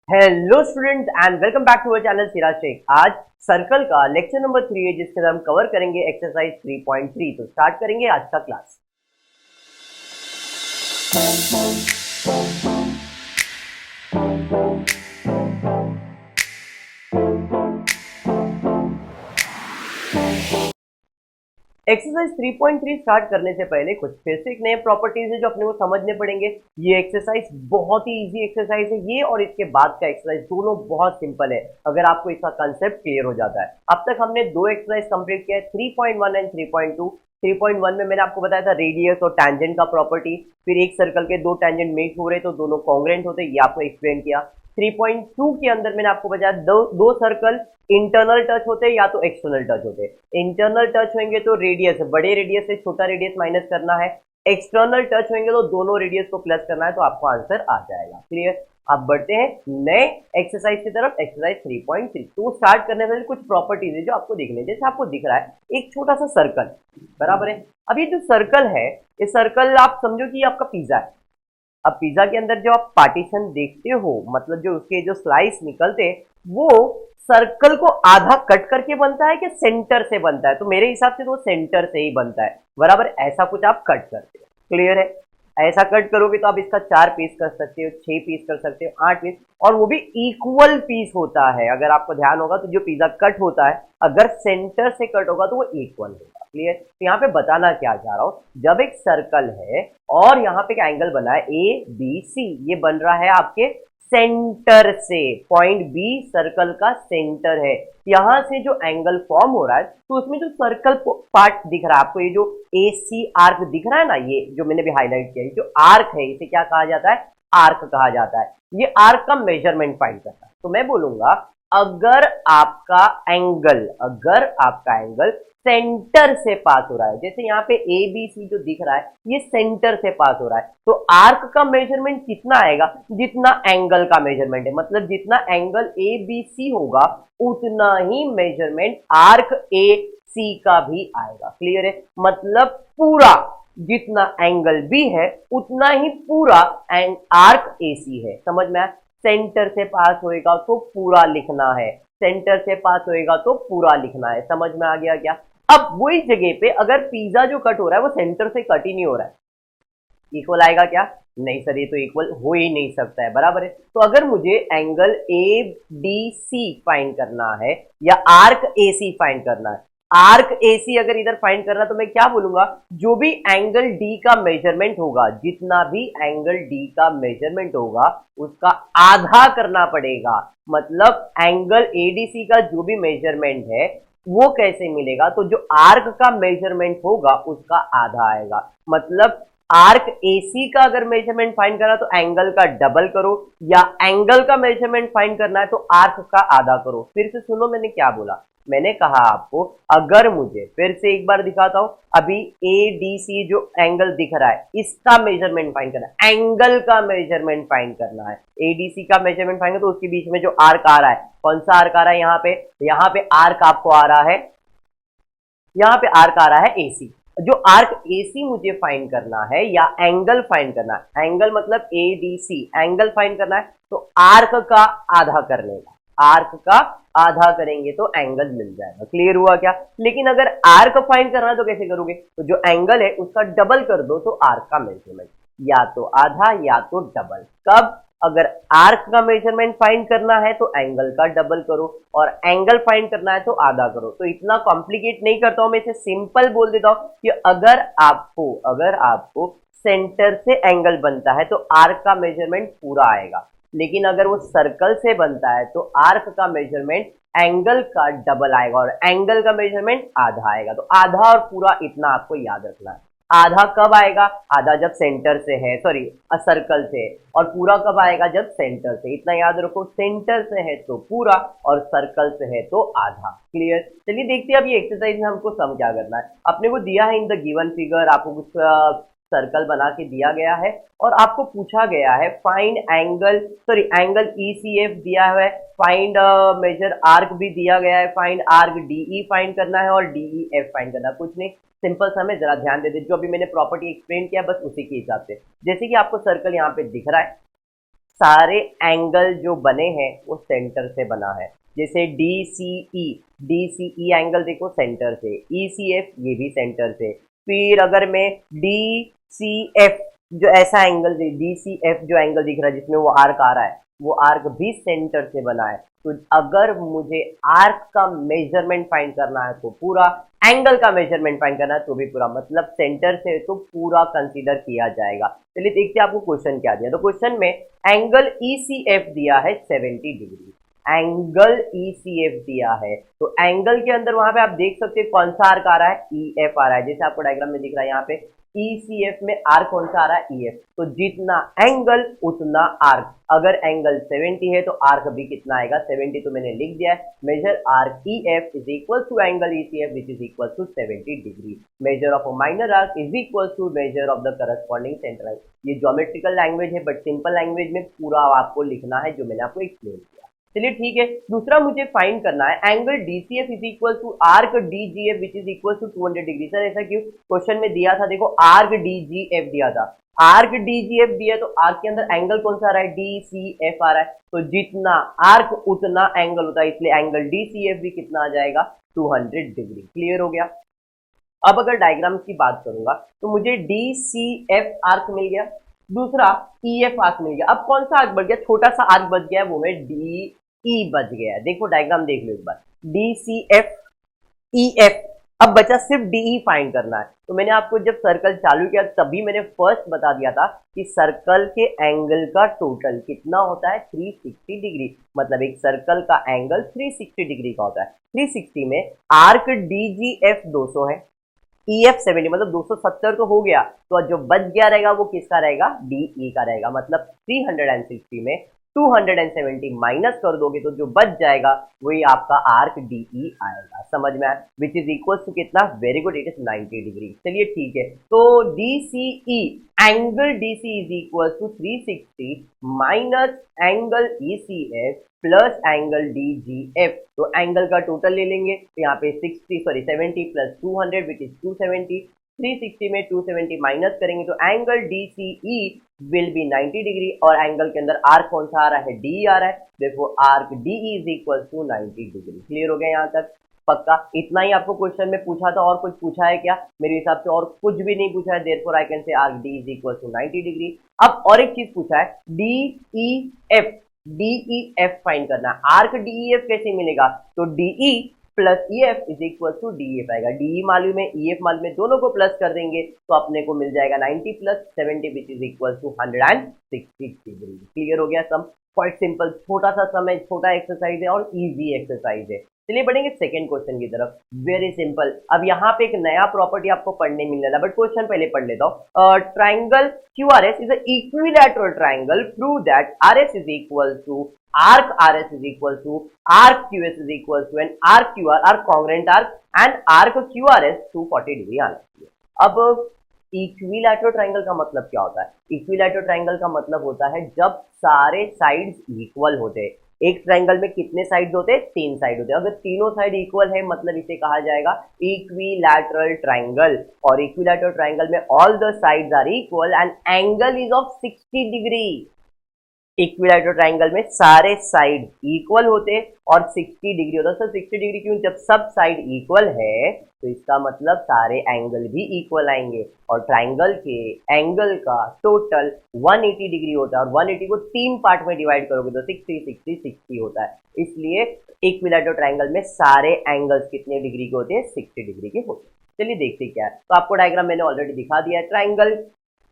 Hello student and welcome back to our channel Siraj Shaikh. आज circle का lecture number 3 है जिसके अंदर हम कवर करेंगे एक्सरसाइज 3.3। तो स्टार्ट करेंगे आज का क्लास। एक्सरसाइज 3.3 स्टार्ट करने से पहले कुछ बेसिक नए प्रॉपर्टीज है जो अपने को समझने पड़ेंगे। ये एक्सरसाइज बहुत ही इजी एक्सरसाइज है, ये और इसके बाद का एक्सरसाइज दोनों बहुत सिंपल है अगर आपको इसका कंसेप्ट क्लियर हो जाता है। अब तक हमने दो एक्सरसाइज कंप्लीट किया है, 3.1 एंड 3.2। 3.1 में मैंने आपको बताया था रेडियस और टैंजेंट का प्रॉपर्टी, फिर एक सर्कल के दो टैंजेंट मेट हो रहे तो दोनों कॉन्ग्रुएंट होते, ये आपको एक्सप्लेन किया। 3.2 के अंदर मैंने आपको बताया दो सर्कल इंटरनल टच होते हैं या तो एक्सटर्नल टच होते हैं। इंटरनल टच होंगे तो रेडियस, बड़े रेडियस से छोटा रेडियस माइनस करना है। एक्सटर्नल टच होंगे तो दोनों रेडियस को प्लस करना है, तो आपको आंसर आ जाएगा। क्लियर। आप बढ़ते हैं नए एक्सरसाइज की तरफ, एक्सरसाइज 3.3। तो स्टार्ट करने से कुछ प्रॉपर्टीज है जो आपको दिखने, जैसे आपको दिख रहा है एक छोटा सा सर्कल, बराबर है। अब ये जो सर्कल है, ये सर्कल आप समझो कि आपका पिज्जा है। अब पिज्जा के अंदर जो आप पार्टीशन देखते हो, मतलब जो उसके जो स्लाइस निकलते हैं, वो सर्कल को आधा कट करके बनता है कि सेंटर से बनता है? तो मेरे हिसाब से तो सेंटर से ही बनता है, बराबर। ऐसा कुछ आप कट करते हो, क्लियर है। ऐसा कट करोगे तो आप इसका 4 पीस कर सकते हो, 6 पीस कर सकते हो, 8 पीस, और वो भी इक्वल पीस होता है। अगर आपको ध्यान होगा तो जो पिज्जा कट होता है अगर सेंटर से कट होगा तो वो इक्वल होगा। क्लियर। तो यहाँ पे बताना क्या चाह रहा हूँ, जब एक सर्कल है और यहाँ पे एक एंगल बना है ABC, ये बन रहा है आपके सेंटर से। पॉइंट बी सर्कल का सेंटर है। यहां से जो एंगल फॉर्म हो रहा है तो उसमें जो सर्कल पार्ट दिख रहा है आपको, ये जो AC आर्क दिख रहा है ना, ये जो मैंने भी हाईलाइट किया है, जो आर्क है इसे क्या कहा जाता है? आर्क कहा जाता है। ये आर्क का मेजरमेंट फाइंड करता है। तो मैं बोलूंगा अगर आपका एंगल सेंटर से पास हो रहा है, जैसे यहाँ पे ABC जो दिख रहा है ये सेंटर से पास हो रहा है, तो आर्क का मेजरमेंट कितना आएगा? जितना एंगल का मेजरमेंट है, मतलब जितना एंगल ABC होगा उतना ही मेजरमेंट आर्क AC का भी आएगा। क्लियर है। मतलब पूरा जितना एंगल B है उतना ही पूरा आर्क AC है। समझ में आया? सेंटर से पास होएगा तो पूरा लिखना है, सेंटर से पास होएगा तो पूरा लिखना है। समझ में आ गया क्या? अब वही जगह पे अगर पिज्जा जो कट हो रहा है वो सेंटर से कट ही नहीं हो रहा है, इक्वल आएगा क्या? नहीं सर, ये तो इक्वल हो ही नहीं सकता है, बराबर है। तो अगर मुझे एंगल ABC फाइंड करना है या आर्क AC फाइंड करना है, आर्क AC अगर इधर फाइंड करना है तो मैं क्या बोलूंगा? जो भी एंगल D का मेजरमेंट होगा, जितना भी एंगल D का मेजरमेंट होगा उसका आधा करना पड़ेगा। मतलब एंगल ADC का जो भी मेजरमेंट है वो कैसे मिलेगा? तो जो आर्क का मेजरमेंट होगा उसका आधा आएगा। मतलब आर्क AC का अगर मेजरमेंट फाइंड करना तो एंगल का डबल करो, या एंगल का मेजरमेंट फाइंड करना है तो आर्क का आधा करो। फिर से सुनो मैंने क्या बोला। मैंने कहा आपको अगर मुझे, फिर से एक बार दिखाता हूं, अभी ADC जो एंगल दिख रहा है इसका मेजरमेंट फाइंड करना है, एंगल का मेजरमेंट फाइंड करना है। ADC का मेजरमेंट फाइंड तो उसके बीच में जो आर्क आ रहा है, कौन सा आर्क आ रहा है? यहाँ पे आर्क आपको आ रहा है, यहाँ पे आर्क आ रहा है AC। जो आर्क AC मुझे फाइंड करना है या एंगल फाइंड करना है, एंगल मतलब ADC, एंगल फाइंड करना है तो आर्क का आधा कर लेगा, आर्क का आधा करेंगे तो एंगल मिल जाएगा। क्लियर हुआ क्या? लेकिन अगर आर्क फाइंड करना है तो कैसे करोगे? तो जो एंगल है उसका डबल कर दो तो आर्क का मेजरमेंट, या तो आधा या तो डबल। कब? अगर आर्क का मेजरमेंट फाइंड करना है तो एंगल का डबल करो, और एंगल फाइंड करना है तो आधा करो। तो इतना कॉम्प्लिकेट नहीं करता हूं मैं, इसे सिंपल बोल देता हूं कि अगर आपको सेंटर से एंगल बनता है तो आर्क का मेजरमेंट पूरा आएगा, लेकिन अगर वो सर्कल से बनता है तो आर्क का मेजरमेंट एंगल का डबल आएगा और एंगल का मेजरमेंट आधा आएगा। तो आधा और पूरा इतना आपको याद रखना है। आधा कब आएगा? आधा जब सेंटर से है, सॉरी सर्कल से, और पूरा कब आएगा? जब सेंटर से। इतना याद रखो, सेंटर से है तो पूरा और सर्कल से है तो आधा। क्लियर। चलिए देखते हैं अब ये एक्सरसाइज में हमको सम क्या करना है। अपने को दिया है इन द गिवन फिगर, आपको कुछ सर्कल बना के दिया गया है और आपको पूछा गया है फाइंड एंगल ECF दिया हुआ है, फाइंड मेजर आर्क भी दिया गया है, फाइंड आर्क DE फाइंड करना है और DEF फाइंड करना है। कुछ नहीं, सिंपल सा है, जरा ध्यान दे दे, जो अभी मैंने प्रॉपर्टी एक्सप्लेन किया बस उसी के हिसाब से। जैसे कि आपको सर्कल यहाँ पे दिख रहा है, सारे एंगल जो बने हैं वो सेंटर से बना है। जैसे डी सी ई, डी सी ई एंगल देखो सेंटर से, ई सी एफ ये भी सेंटर से। फिर अगर मैं डी सी एफ जो ऐसा एंगल डी सी एफ जो एंगल दिख रहा है जिसमें वो आर्क आ रहा है, वो आर्क भी सेंटर से बना है। तो अगर मुझे आर्क का मेजरमेंट फाइंड करना है तो पूरा, एंगल का मेजरमेंट फाइंड करना है तो भी पूरा, मतलब सेंटर से तो पूरा कंसीडर किया जाएगा। चलिए देखते हैं आपको क्वेश्चन क्या दिया। तो क्वेश्चन में एंगल ई सी एफ दिया है 70 degree, angle E C F दिया है। तो एंगल के अंदर वहां पे आप देख सकते हैं कौन सा आर्क आ रहा है, ई एफ आ रहा है, जैसे आपको डायग्राम में दिख रहा है यहाँ पे ई सी एफ में आर्क कौन सा आ रहा है, ई एफ। तो जितना एंगल उतना आर्क, अगर एंगल 70 है तो आर्क भी कितना आएगा 70, तो मैंने लिख दिया है measure arc E F is equal to angle E C F which is equal to 70 degree. Measure of a minor arc is equal to measure of the corresponding centre line. ये geometrical language है but simple language में पूरा आपको लिखना है जो मैंने आपको एक्सप्लेन किया। चलिए ठीक है, दूसरा मुझे फाइंड करना है angle DCF is equal to arc DGF which is equal to 200 degree. Sir ऐसा क्यों, क्वेश्चन में दिया था देखो आर्क DGF दिया था, आर्क DGF दिया तो आर्क के अंदर एंगल कौन सा आ रहा है, DCF आ रहा है। तो जितना आर्क उतना एंगल होता है, इसलिए एंगल DCF भी कितना आ जाएगा 200 डिग्री। क्लियर हो गया। अब अगर डायग्राम की बात करूंगा तो मुझे DCF आर्क मिल गया, दूसरा EF आर्क मिल गया। अब कौन सा आर्क बच गया, छोटा सा आर्क बच गया है, वो है DE बच गया है। देखो डायग्राम देख लो एक बार, DCF EF, अब बचा सिर्फ DE फाइंड करना है। तो मैंने आपको जब सर्कल चालू किया तभी मैंने फर्स्ट बता दिया था कि सर्कल के एंगल का टोटल कितना होता है 360 डिग्री, मतलब एक सर्कल का एंगल 360 डिग्री का होता है। 360 में आर्क DGF 200 है, EF 70, मतलब 270 तो हो गया, तो जो बच गया रहेगा वो किसका रहेगा, DE का रहेगा। मतलब 360 में 270 माइनस कर दोगे तो जो बच जाएगा वही आपका आर्क DE आएगा। समझ में आया, विच इज इक्वल टू कितना, very good, it is 90 degree. चलिए ठीक है, तो DCE angle DC is equal to 360 minus angle ECF plus angle DGF। तो एंगल का टोटल ले लेंगे, तो यहाँ पे 70 प्लस 200 विच इज 270, 360 में 270 माइनस करेंगे तो angle DCE will be 90 degree, और एंगल के अंदर आर्क कौन सा आ रहा है, DE आ रहा है, देखो arc DE is equal to 90 degree. Clear हो गया यहाँ तक, पक्का इतना ही आपको क्वेश्चन में पूछा था, और कुछ पूछा है क्या, मेरे हिसाब से और कुछ भी नहीं पूछा है। Therefore I can say arc D is equal to 90 degree. अब और एक चीज पूछा है DEF, DEF फाइंड करना है। आर्क DEF कैसे मिलेगा, तो DE plus EF is equal to DEF आएगा। DE मालूम है, EF मालूम है, दोनों को प्लस कर देंगे तो अपने को मिल जाएगा 90 plus 70 which is equal to 160 degree. Clear हो गया सम, क्वाइट सिंपल, छोटा सा सम है, छोटा एक्सरसाइज है और इजी एक्सरसाइज है। चलिए बढ़ेंगे सेकंड क्वेश्चन की तरफ। वेरी सिंपल, अब यहाँ पे एक नया प्रॉपर्टी आपको पढ़ने मिलने वाला, बट क्वेश्चन पहले पढ़ लेता हूँ। Triangle QRS is an equilateral triangle. Prove that RS is equal to arc RS is equal to arc QS is equal to and arc QR are congruent arc and arc QRS 240 degree आना चाहिए। अब equilateral triangle का मतलब क्या होता है, equilateral triangle का मतलब होता है जब सारे साइड्स इक्वल होते हैं। एक ट्राइंगल में कितने साइड्स होते हैं, 3 साइड होते हैं। अगर तीनों साइड इक्वल है मतलब इसे कहा जाएगा इक्विलैटरल ट्राइंगल, और इक्विलैटरल ट्राइंगल में all the sides are equal and angle is of 60 degree. Equilateral triangle में सारे साइड इक्वल होते और 60 डिग्री होता है। सर 60 डिग्री क्यों, जब सब साइड इक्वल है तो इसका मतलब सारे एंगल भी इक्वल आएंगे, और ट्राइंगल के एंगल का टोटल 180 डिग्री होता है, और 180 को 3 पार्ट में डिवाइड करोगे तो 60 60 60 होता है। इसलिए इक्विलैटरल ट्राइंगल में सारे एंगल्स कितने डिग्री के होते हैं, 60 डिग्री के होते हैं। चलिए देखते क्या है, तो आपको डायग्राम मैंने ऑलरेडी दिखा दिया है। ट्राइंगल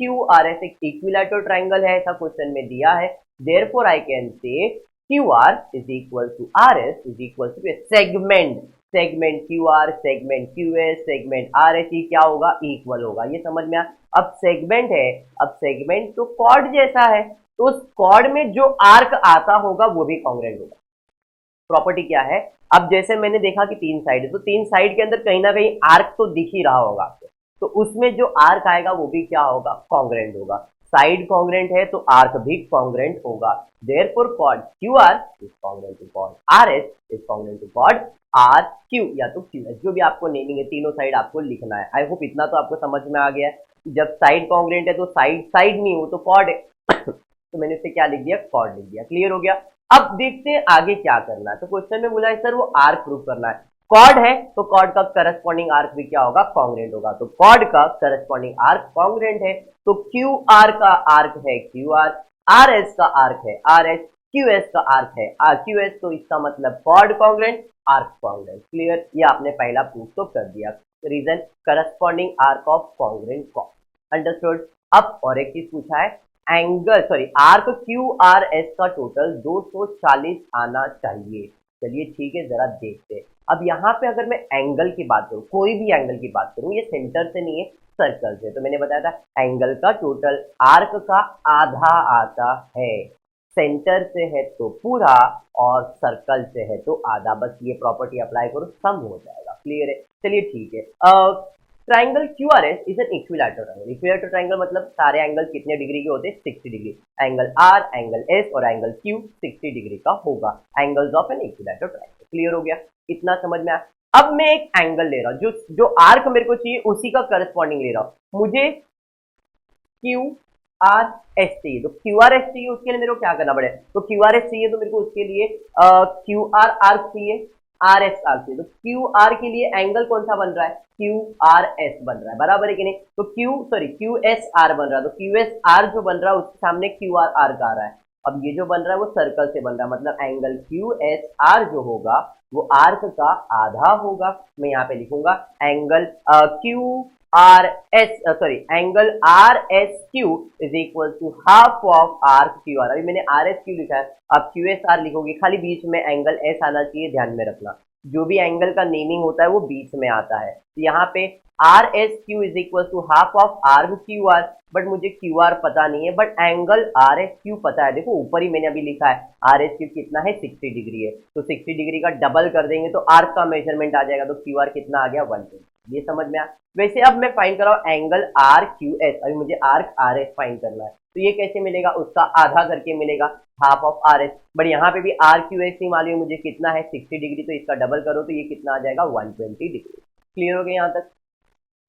QRS एक इक्विलैटरल ट्राइंगल है, ऐसा क्वेश्चन में दिया है। Therefore I can say QR is equal to RS is equal to a segment, segment QR, segment QS, segment RS, ये क्या होगा, इक्वल होगा। ये समझ में आ, अब सेगमेंट है, अब सेगमेंट तो कॉर्ड जैसा है, तो उस कॉर्ड में जो आर्क आता होगा वो भी कॉन्ग्रुएंट होगा। प्रॉपर्टी क्या है, अब जैसे मैंने देखा कि 3 साइड है, तो 3 साइड के अंदर कहीं ना कहीं आर्क तो दिख ही रहा होगा आपको, तो उसमें जो आर्क आएगा वो भी क्या होगा, कॉन्ग्रुएंट होगा। साइड कॉन्ग्रुएंट है तो आर्क भी कॉन्ग्रुएंट होगा। Therefore chord QR is congruent to chord RS is congruent to chord RQ या तो QS, जो भी आपको नेमिंग है तीनों साइड आपको लिखना है। आई होप इतना तो आपको समझ में आ गया है। जब साइड कॉन्ग्रुएंट है तो साइड साइड नहीं हो तो कॉर्ड है तो मैंने उसे क्या लिख दिया, कॉर्ड लिख दिया। क्लियर हो गया। अब देखते हैं आगे क्या करना है। तो क्वेश्चन में बोला है सर वो आर्क प्रूव करना है। कॉर्ड है तो कॉर्ड का करस्पॉन्डिंग आर्क भी क्या होगा, कॉन्ग्रुएंट होगा। तो कॉर्ड का करस्पॉन्डिंग आर्क कॉन्ग्रुएंट है, तो क्यू आर का आर्क है क्यू आर, आर एस का आर्क है आर एस, क्यू एस का आर्क है आर क्यू एस, तो इसका मतलब chord congruent arc congruent. Clear, ये आपने पहला प्रूफ तो कर दिया। Reason corresponding arc of congruent chord. Understood. अब और एक चीज पूछा है, आर्क क्यू आर एस का टोटल 240 आना चाहिए। चलिए ठीक है, जरा देखते हैं। अब यहाँ पे अगर मैं एंगल की बात करूँ, कोई भी एंगल की बात करूँ, ये सेंटर से नहीं है सर्कल से, तो मैंने बताया था एंगल का टोटल आर्क का आधा आता है। सेंटर से है तो पूरा और सर्कल से है तो आधा, बस ये प्रॉपर्टी अप्लाई करो, सम हो जाएगा। क्लियर है। चलिए ठीक है। Triangle Q R S is an equilateral triangle. Equilateral triangle मतलब सारे एंगल कितने डिग्री के होते हैं, 60 degree. Angle R, angle S और एंगल क्यू 60 डिग्री का होगा। Angles of an equilateral triangle. Clear हो गया, इतना समझ में आया। अब मैं एक एंगल ले रहा हूं, जो आर्क मेरे को चाहिए उसी का करस्पॉन्डिंग ले रहा हूं। मुझे क्यू आर एस चाहिए, तो क्यू आर एस चाहिए, उसके लिए मेरे को क्या करना पड़ेगा, तो क्यू आर एस चाहिए तो मेरे को उसके लिए क्यू आर आर्क चाहिए, आर एस आर्क चाहिए। तो क्यू आर के लिए एंगल कौन सा बन रहा है, क्यू आर एस बन रहा है, बराबर है कि नहीं। तो क्यू एस आर बन रहा है, तो क्यू एस आर जो बन रहा है उसके सामने क्यू आर आर्क आ रहा है। अब ये जो बन रहा है वो सर्कल से बन रहा है, मतलब एंगल क्यू एस आर जो होगा वो आर्क का आधा होगा। मैं यहाँ पे लिखूंगा angle Q R S angle R S Q is equal to half of arc Q R. अभी मैंने आर एस क्यू लिखा है, आप क्यू एस आर लिखोगे, खाली बीच में एंगल एस आना चाहिए, ध्यान में रखना। जो भी एंगल का नेमिंग होता है वो बीच में आता है। तो यहाँ पे R S Q is equal to half of arc Q R, but मुझे क्यू आर पता नहीं है, but angle R S Q पता है। देखो ऊपर ही मैंने अभी लिखा है आर एस क्यू कितना है, 60 डिग्री है, तो 60 डिग्री का डबल कर देंगे तो आर्क का मेजरमेंट आ जाएगा, तो क्यू आर कितना आ गया, 120। ये समझ में आ। वैसे अब मैं फाइंड कर रहा हूँ एंगल आर क्यू एस, अभी मुझे आर्क आर एस फाइंड करना है, तो ये कैसे मिलेगा, उसका आधा करके मिलेगा, half of R S. But यहाँ पे भी आर क्यू एस ही मालूम मुझे कितना है, 60 डिग्री, तो इसका डबल करो तो ये कितना आ जाएगा, 120 डिग्री। क्लियर हो गया यहाँ तक।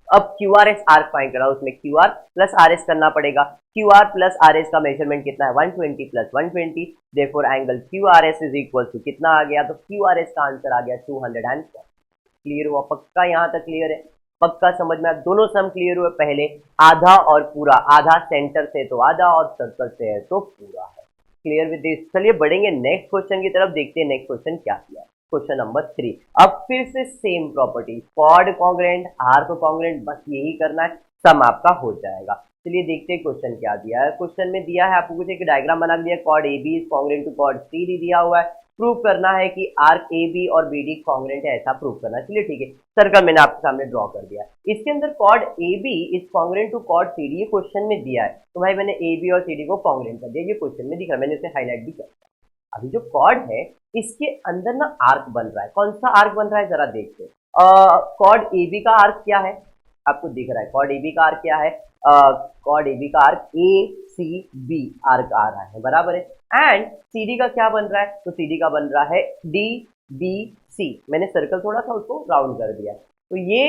अब Q R S arc find करा, उसमें Q R plus R S करना पड़ेगा। Q R plus R S का मेजरमेंट कितना है, 120 plus 120, therefore angle Q R S is equal to कितना आ गया, तो क्यू आर एस का आंसर आ गया 240। क्लियर हुआ, पक्का यहाँ तक क्लियर है, पक्का समझ में। दोनों सम क्लियर हुए, पहले आधा और पूरा, आधा सेंटर से तो आधा और सर्कल से है तो पूरा है। Clear with this. चलिए बढ़ेंगे नेक्स्ट क्वेश्चन की तरफ, देखते हैं नेक्स्ट क्वेश्चन क्या किया। Question number 3। अब फिर से same property, chord congruent arc congruent, बस यही करना है, सम आपका हो जाएगा। चलिए देखते हैं क्वेश्चन क्या दिया है। क्वेश्चन में दिया है आपको कुछ एक डायग्राम बना दिया, chord A B is congruent to chord C D दिया हुआ है। प्रूव करना है कि आर्क ए बी और बी डी कॉन्ग्रुएंट है, ऐसा प्रूव करना है। चलिए ठीक है, सर्कल मैंने आपके सामने ड्रॉ कर दिया। इसके अंदर chord A B is congruent to chord C D, ये क्वेश्चन में दिया है, तो भाई मैंने ए बी और सी डी को कॉन्ग्रुएंट कर दिया, ये क्वेश्चन में दिख रहा है, मैंने उसे हाईलाइट भी कर दिया। अभी जो कॉर्ड है इसके अंदर ना आर्क बन रहा है, कौन सा आर्क बन रहा है जरा देखते हैं। कॉर्ड ए बी का आर्क क्या है, आपको दिख रहा है, कॉर्ड ए बी का आर्क क्या है, कॉर्ड ए बी का arc A C B arc आ रहा है, बराबर है। एंड सी डी का क्या बन रहा है, तो सी डी का बन रहा है डी बी सी, मैंने सर्कल थोड़ा सा उसको राउंड कर दिया। तो ये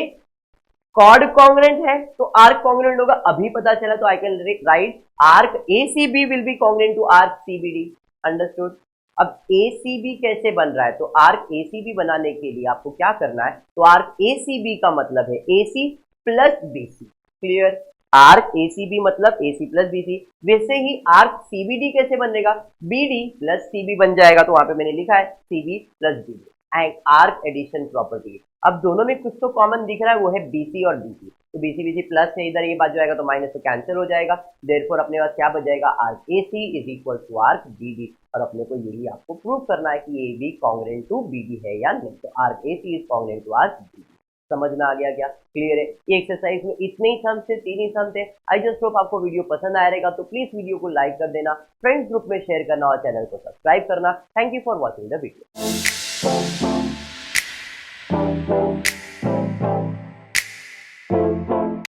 कॉर्ड कॉन्ग्रुएंट है तो आर्क कॉन्ग्रुएंट होगा, अभी पता चला, तो I can write arc A C B will be congruent to arc C B D. Understood. अब ए सी बी कैसे बन रहा है, तो आर्क ए सी बी बनाने के लिए आपको क्या करना है, तो आर्क ए सी बी का मतलब है A C plus B C. Clear, arc A C B मतलब A C plus B C. वैसे ही आर्क सी बी डी कैसे बनेगा, B D plus C B बन जाएगा, तो वहां पे मैंने लिखा है C B plus B D, and arc addition property. अब दोनों में कुछ तो कॉमन दिख रहा है, वो है बी सी और बी सी, तो बी सी प्लस है, इधर ये बात जो आएगा तो माइनस तो कैंसिल हो जाएगा, देयरफॉर अपने पास क्या बच जाएगा, arc A C is equal to arc B D. और अपने को यही आपको प्रूव करना है कि A B congruent to B D है या नहीं, तो arc A C is congruent to arc B D. समझ में आ गया क्या, क्लियर है। ये एक्सरसाइज में इतने ही सम थे, 3 ही सम थे। आई जस्ट होप आपको वीडियो पसंद आया रहेगा, तो प्लीज वीडियो को लाइक कर देना, फ्रेंड्स ग्रुप में शेयर करना और चैनल को सब्सक्राइब करना। Thank you for watching the video.